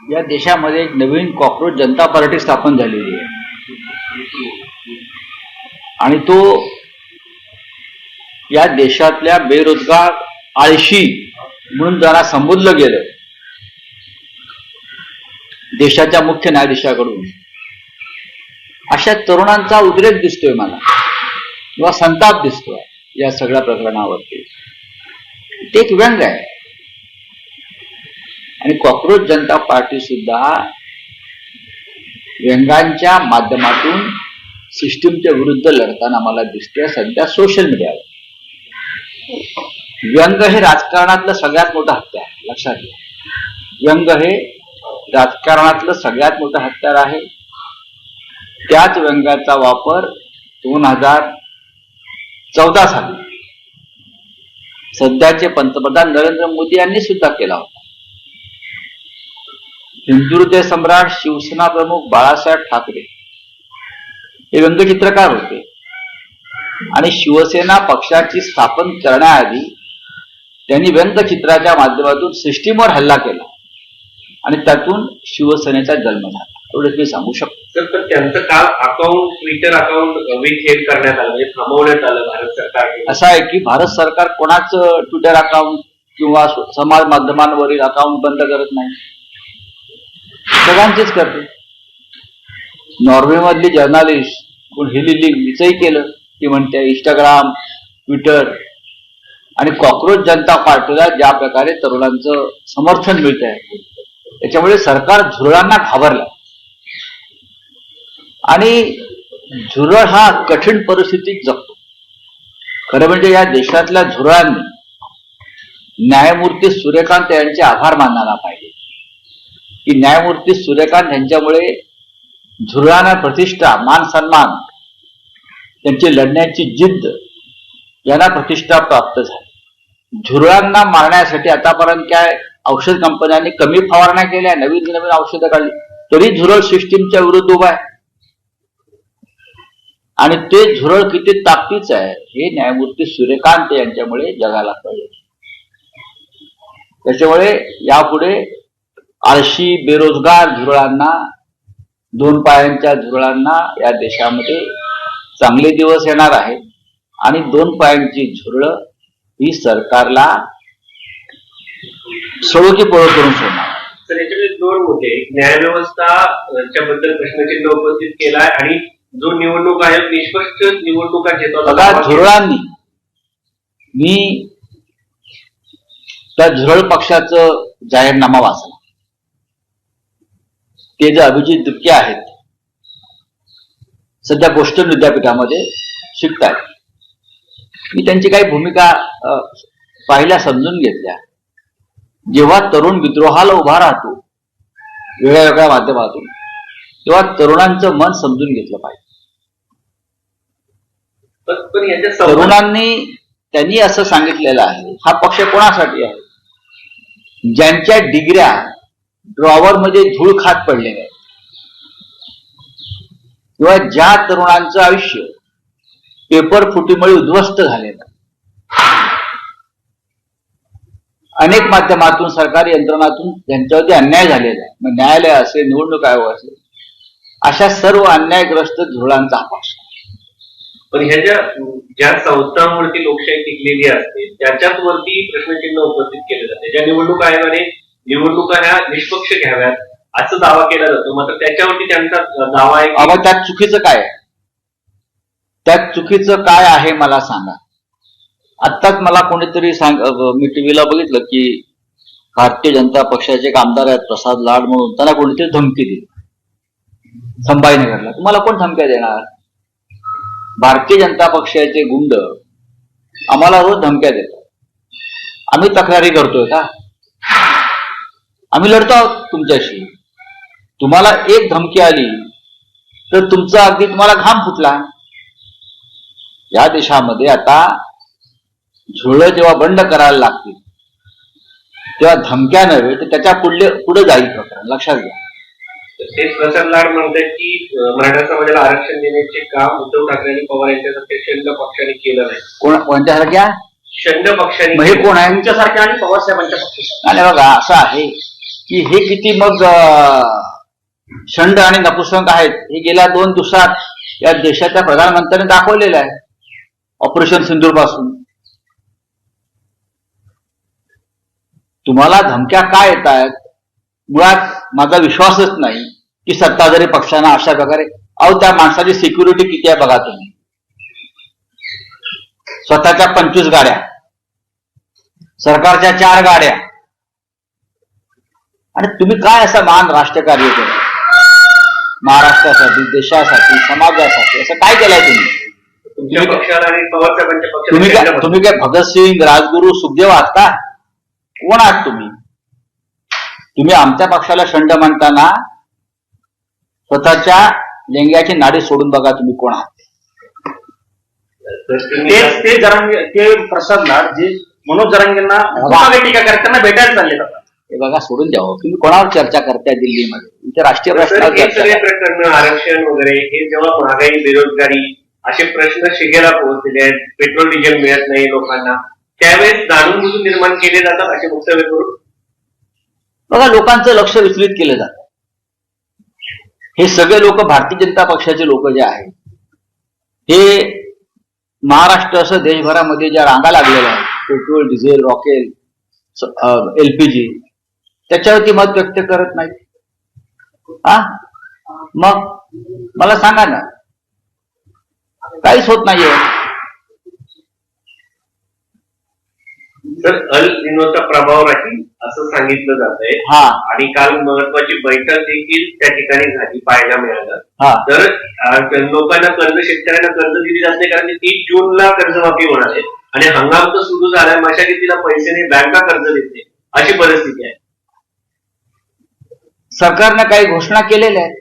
या देशामध्ये एक नवीन कॉकरोच जनता पार्टी स्थापन झालेली आहे आणि तो या देशातल्या बेरोजगार आळशी म्हणून ज्यांना संबोधलं गेलं देशाच्या मुख्य न्यायाधीशाकडून, अशा तरुणांचा उद्रेक दिसतोय मला किंवा संताप दिसतोय या सगळ्या प्रकरणावरती. ते एक व्यंग आहे आणि कॉकरोच जनता पार्टी सुद्धा व्यंगांच्या माध्यमातून सिस्टीमच्या विरुद्ध लढताना मला दिसते सध्या सोशल मीडियावर. व्यंग हे राजकारणातलं सगळ्यात मोठं हत्यार आहे, लक्षात घ्या. व्यंग हे राजकारणातलं सगळ्यात मोठं हत्यार आहे. त्याच व्यंगाचा वापर 2014 साली सध्याचे पंतप्रधान नरेंद्र मोदी यांनी सुद्धा केला होता. हिंदू हृदय सम्राट शिवसेना प्रमुख बाळासाहेब ठाकरे हे व्यंगचित्रकार होते आणि शिवसेना पक्षाची स्थापन करण्याआधी त्यांनी व्यंगचित्राच्या माध्यमातून सिस्टीमवर हल्ला केला आणि त्यातून शिवसेनेचा जन्म झाला, एवढंच मी सांगू शकतो. तर त्यांचं काल अकाउंट, ट्विटर अकाउंट विथहेल्ड करण्यात आलं, म्हणजे थांबवण्यात आलं भारत सरकार. असं आहे की भारत सरकार कोणाचं ट्विटर अकाउंट किंवा समाज माध्यमांवरील अकाउंट बंद करत नाही, सगळ्यांचीच करते. नॉर्वे मधली जर्नालिस्ट कोण हिली हिचंही केलं, ती म्हणते इंस्टाग्राम, ट्विटर. आणि कॉकरोच जनता पार्टीला ज्या प्रकारे तरुणांचं समर्थन मिळत आहे त्याच्यामुळे सरकार झुरळांना घाबरलं आणि झुरळ हा कठीण परिस्थितीत जगतो. खरं म्हणजे या देशातल्या झुरळांनी न्यायमूर्ती सूर्यकांत यांचे आभार मानायला पाहिजे की न्यायमूर्ती सूर्यकांत यांच्यामुळे झुरळांना प्रतिष्ठा, मान सन्मान, त्यांची लढण्याची जिद्द यांना प्रतिष्ठा प्राप्त झाली. झुरळांना मारण्यासाठी आतापर्यंत काय औषध कंपन्यांनी कमी फवारण्या केल्या, नवीन नवीन औषधं काढली, तरी झुरळ सिस्टीमच्या विरुद्ध उभा आहे. आणि ते झुरळ किती ताकदीचं आहे हे न्यायमूर्ती सूर्यकांत यांच्यामुळे जगाला कळले. त्याच्यामुळे यापुढे आळशी बेरोजगार झुरळांना, दोन पायांच्या झुरळांना या देशामध्ये चांगले दिवस येणार आहेत आणि दोन पायांची झुरळ ही सरकारला सळोकी पळ करून सोडणार. तर याच्यामध्ये दोन मुद्दे, न्यायव्यवस्था बद्दल प्रश्नचिन्ह उपस्थित केलाय आणि जो निवडणूक आयोग निष्पक्ष निवडणुका घेतो. बघा, झुरळांनी, मी त्या झुरळ पक्षाचं जाहीरनामा वाचला. ते जे अभिजित दुबके आहेत सध्या बोस्टन विद्यापीठामध्ये शिकतात. मी त्यांची काही भूमिका पाहिल्या, समजून घेतल्या. जेव्हा तरुण विद्रोहाला उभा राहतो वेगळ्या वेगळ्या माध्यमातून, तेव्हा तरुणांचं मन समजून घेतलं पाहिजे. तरुणांनी, त्यांनी असं सांगितलेलं आहे, हा पक्ष कोणासाठी आहे? ज्यांच्या डिग्र्या ड्रॉवर मध्ये धूळ खात पडलेल्या आहेत किंवा ज्या तरुणांचं आयुष्य पेपर फुटीमुळे उद्ध्वस्त झालेलं, अनेक माध्यमातून, सरकारी यंत्रणातून ज्यांच्यावरती अन्याय झालेला आहे, मग न्यायालय असेल, निवडणूक आयोग असेल, अशा सर्व अन्यायग्रस्त धुरळांचा हा पक्ष. पण ह्या ज्या संस्थांवरती लोकशाही टिकलेली असते त्याच्याच वरती प्रश्नचिन्ह उपस्थित केले जाते. ज्या निवडणूक आयोगाने निवडणुका ह्या निष्पक्ष घ्याव्यात असं दावा केला जातो, मात्र त्याच्यावरती त्यांचा दावा आहे. बाबा, त्यात चुकीचं काय? त्यात चुकीचं काय आहे मला सांगा. आत्ताच मला कोणीतरी मी टीव्हीला बघितलं की भारतीय जनता पक्षाचे एक आमदार आहेत प्रसाद लाड म्हणून, त्यांना कोणीतरी धमकी दिली संभाजीनगरला. तुम्हाला कोण धमक्या देणार? भारतीय जनता पक्षाचे गुंड आम्हाला रोज धमक्या देतात. आम्ही तक्रारी करतोय का? आम्ही लढतो आहोत तुमच्याशी. तुम्हाला एक धमकी आली तर तुमचा अगदी तुम्हाला घाम फुटला. या देशामध्ये आता झुरळ जेव्हा बंद करायला लागतील तेव्हा धमक्या नव्हे तर त्याच्या पुढे जाईल प्रकरण, लक्षात घ्या. तेच प्रसाद लाड म्हणतात की मराठा समाजाला आरक्षण देण्याचे काम उद्धव ठाकरे आणि पवार यांच्यासारख्या शंड पक्षाने केलं नाही. कोणत्यासारख्या शंड पक्षाने? हे कोण आहे? तुमच्यासारख्या आणि पवार साहेबांच्या पक्षाने. आणि बघा, असं आहे की हे किती मग शंड आणि नपुसंक आहेत हे गेल्या 2 दिवसात या देशाच्या प्रधानमंत्र्यांनी दाखवलेलं आहे ऑपरेशन सिंदूर पासून. तुम्हाला धमक्या काय येत आहेत? मुळात माझा विश्वासच नाही की सत्ताधारी पक्षांना अशा प्रकारे, अहो त्या माणसाची सिक्युरिटी किती आहे बघा तुम्ही. स्वतःच्या 25 गाड्या, सरकारच्या 4 गाड्या, आणि तुम्ही काय असं महान राष्ट्रकार्य केलं महाराष्ट्रासाठी, देशासाठी, समाजासाठी? असं काय केलंय तुम्ही? तुमच्या पक्षाला आणि पवार साहेबांच्या पक्षाला तुम्ही काय भगतसिंग, राजगुरू, सुखदेव आहात का? कोण आहात तुम्ही? तुम्ही आमच्या पक्षाला शंड म्हणताना स्वतःच्या लेंग्याची नाडी सोडून बघा तुम्ही कोण आहात. ते प्रसाद लाड जे मनोज जरांगेंना टीका करत त्यांना भेटायला चालले जातात. हे बघा सोडून द्यावं. तुम्ही कोणावर चर्चा करताय दिल्लीमध्ये? इथे राष्ट्रीय प्रश्नावर हे चर्चा सगळे करा. प्रकरण, आरक्षण वगैरे, हे जेव्हा महागाई, बेरोजगारी असे प्रश्न शिगेला पोहोचलेले आहेत, पेट्रोल डिझेल मिळत नाही लोकांना, त्यावेळेस जाणून बुजून निर्माण केले जातात असे वक्तव्य करून बघा लोकांचं लक्ष विचलित केलं जातं. हे सगळे लोक भारतीय जनता पक्षाचे लोक जे आहेत हे महाराष्ट्र असं देशभरामध्ये ज्या रांगा लागलेल्या आहेत, पेट्रोल, डिझेल, रॉकेल, LPG, त्याच्यावरती मत व्यक्त करत नाही. मग मला सांगा ना, काहीच होत नाहीये. तर अल निनोचा प्रभाव राहील असं सांगितलं जात आहे. हा. आणि काल महत्वाची बैठक देखील त्या ठिकाणी झाली, पाहायला मिळालं. हा. तर लोकांना कर्ज, शेतकऱ्यांना कर्ज दिली जात नाही, कारण की 30 जूनला कर्जमाफी होणार आहे आणि हंगाम तर सुरू झालाय, मशागतीला पैसे नाही, बँका कर्ज देते, अशी परिस्थिती आहे. सरकारने काही घोषणा केलेल्या आहेत.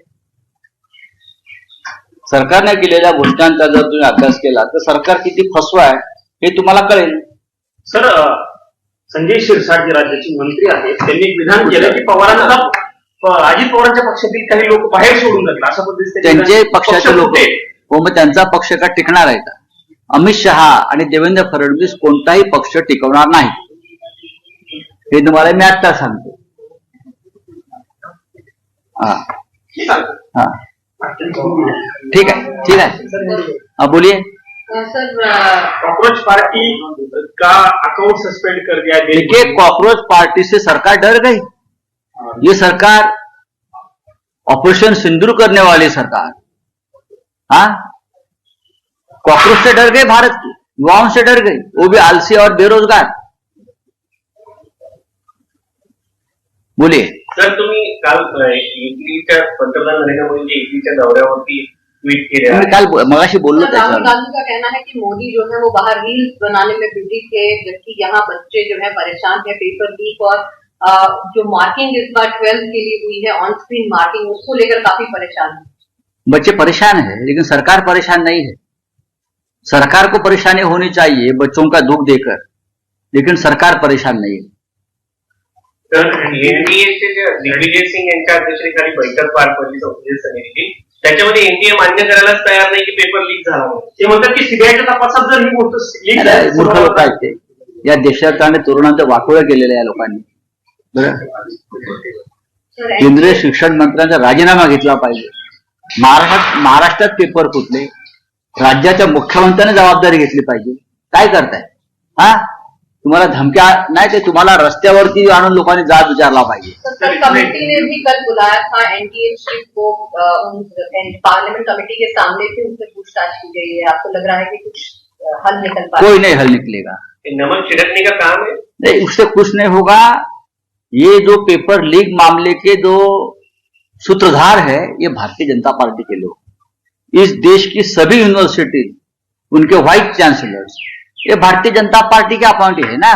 सरकारने केलेल्या घोषणांचा जर तुम्ही अभ्यास केला तर सरकार किती फसवा आहे हे तुम्हाला कळेल. सर, संजय शिरसाट जे राज्याचे मंत्री आहेत त्यांनी एक विधान केलं की पवारांना अजित पवारांच्या पक्षातील काही लोक बाहेर सोडून जातील अशा पद्धतीने त्यांचे पक्षाचे लोक, हो मग त्यांचा पक्ष का टिकणार आहे का? अमित शहा आणि देवेंद्र फडणवीस कोणताही पक्ष टिकवणार नाही, हे तुम्हाला मी आता सांगतो. हा, ठीक आहे. बोलिए. सर, कॉकरोच पार्टी का अकाउंट सस्पेंड कर दिया? देखिए, कॉकरोच पार्टी से सरकार डर गई. ये सरकार ऑपरेशन सिंदूर करने वाली सरकार, हाँ, कॉकरोच से डर गई, भारत की युवाओं से डर गई, वो भी आलसी और बेरोजगार. बोलिए. सर, तुम्ही काल इटलीच्या पंतप्रधान नरेंद्र मोदी इटलीच्या दौऱ्यावरती ट्वीट केले आहे. काल मगाशी बोललो राहुल त्याच्यावर. गांधी का कहना है कि मोदी जो है वो बाहर रील्स बनाने में बिजी थे, जबकि यहाँ बच्चे जो है परेशान थे. पेपर लीक और जो मार्किंग इस बार 12th के लिए हुई है, ऑन स्क्रीन मार्किंग, उसको लेकर काफी परेशान है. बच्चे परेशान है लेकिन सरकार परेशान नहीं है. सरकार को परेशानी होनी चाहिए बच्चों का दुख देकर, लेकिन सरकार परेशान नहीं है. तर एनडीएचे जे दिग्विजय सिंग यांच्या अध्यक्षतेखाली बैठक पार पडली संसदीय समितीची, त्याच्यामध्ये एनडीए मान्य करायलाच तयार नाही की पेपर लीक झाला म्हणून. ते म्हणतात की सीबीआयच्या तपासात जर ही गोष्ट मूर्ख लोक आहेत ते. या देशात आणि तरुणांचं वाटोळं केलेलं आहे या लोकांनी. केंद्रीय शिक्षण मंत्र्यांचा राजीनामा घेतला पाहिजे. महाराष्ट्रात पेपर फुटले, राज्याच्या मुख्यमंत्र्यांनी जबाबदारी घेतली पाहिजे. काय करताय? हा, तुम्हाला धमक्या नाही ते तुम्हाला रस्त्यावरती आणून लोकांनी जाब विचारला पाहिजे. सर, कमेटी ने भी कल बुलाया था एनडीए चीफ को, पार्लियामेंट कमेटी के सामने भी उनसे पूछताछ की गई है. आपको लग रहा है कि कुछ हल निकल पाए? कोई नहीं हल निकलेगा. नमक छिड़कने का काम है नहीं, उससे कुछ नहीं होगा. ये जो पेपर लीक मामले के जो सूत्रधार है ये भारतीय जनता पार्टी के लोग. इस देश की सभी यूनिवर्सिटी, उनके वाइस चांसलर्स, ये भारतीय जनता पार्टी के अपॉइंटी है ना,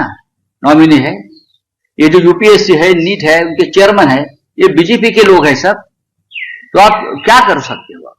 नॉमिनी है. ये जो यूपीएससी है, नीट है, उनके चेयरमैन है, ये बीजेपी के लोग हैं सब. तो आप क्या कर सकते हो?